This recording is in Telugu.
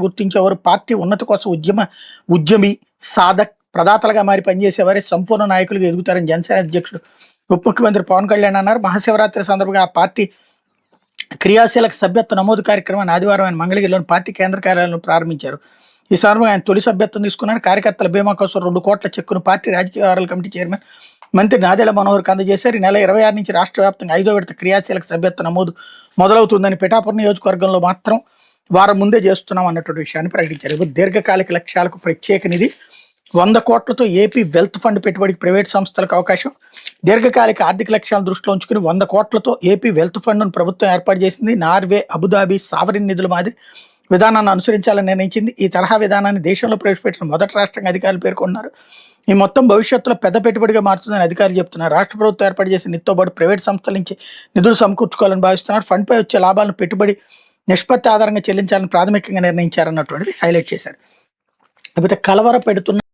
గుర్తించేవారు పార్టీ ఉన్నతి కోసం ఉద్యమి సాధక్ ప్రదాతలుగా మారి పనిచేసేవారే సంపూర్ణ నాయకులుగా ఎదుగుతారని జనసేన అధ్యక్షుడు ఉప ముఖ్యమంత్రి పవన్ కళ్యాణ్ అన్నారు. మహాశివరాత్రి సందర్భంగా ఆ పార్టీ క్రియాశీలక సభ్యత్వ నమోదు కార్యక్రమాన్ని ఆదివారం ఆయన మంగళగిరిలోని పార్టీ కేంద్ర కార్యాలయంలో ప్రారంభించారు. ఈ సందర్భంగా ఆయన తొలి సభ్యత్వం తీసుకున్నారు. కార్యకర్తల బీమా కోసం 2 కోట్ల చెక్కును పార్టీ రాజకీయ వ్యవహారాల కమిటీ చైర్మన్ మంత్రి నాదెళ్ల మనోహర్కి అందజేశారు. ఈ నెల 26 నుంచి రాష్ట్ర వ్యాప్తంగా 5వ విడత క్రియాశీలక సభ్యత్వ నమోదు మొదలవుతుందని పిఠాపురం నియోజకవర్గంలో మాత్రం వారం ముందే చేస్తున్నాం అన్నటువంటి విషయాన్ని ప్రకటించారు. దీర్ఘకాలిక లక్ష్యాలకు ప్రత్యేక నిధి 100 కోట్లతో ఏపీ వెల్త్ ఫండ్ పెట్టుబడికి ప్రైవేట్ సంస్థలకు అవకాశం. దీర్ఘకాలిక ఆర్థిక లక్ష్యాలను దృష్టిలో ఉంచుకుని 100 కోట్లతో ఏపీ వెల్త్ ఫండ్ను ప్రభుత్వం ఏర్పాటు చేసింది. నార్వే, అబుదాబి సావరిన్ నిధుల మాదిరి విధానాన్ని అనుసరించాలని నిర్ణయించింది. ఈ తరహా విధానాన్ని దేశంలో ప్రవేశపెట్టిన మొదటి రాష్ట్రంగా అధికారులు పేర్కొన్నారు. ఈ మొత్తం భవిష్యత్తులో పెద్ద పెట్టుబడిగా మారుతుందని అధికారులు చెప్తున్నారు. రాష్ట్ర ప్రభుత్వం ఏర్పాటు చేసిన నిధితో పాటు ప్రైవేట్ సంస్థల నుంచి నిధులు సమకూర్చుకోవాలని భావిస్తున్నారు. ఫండ్పై వచ్చే లాభాలను పెట్టుబడి నిష్పత్తి ఆధారంగా చెల్లించాలని ప్రాథమికంగా నిర్ణయించారన్నటువంటిది హైలైట్ చేశారు. లేకపోతే కలవర పెడుతున్న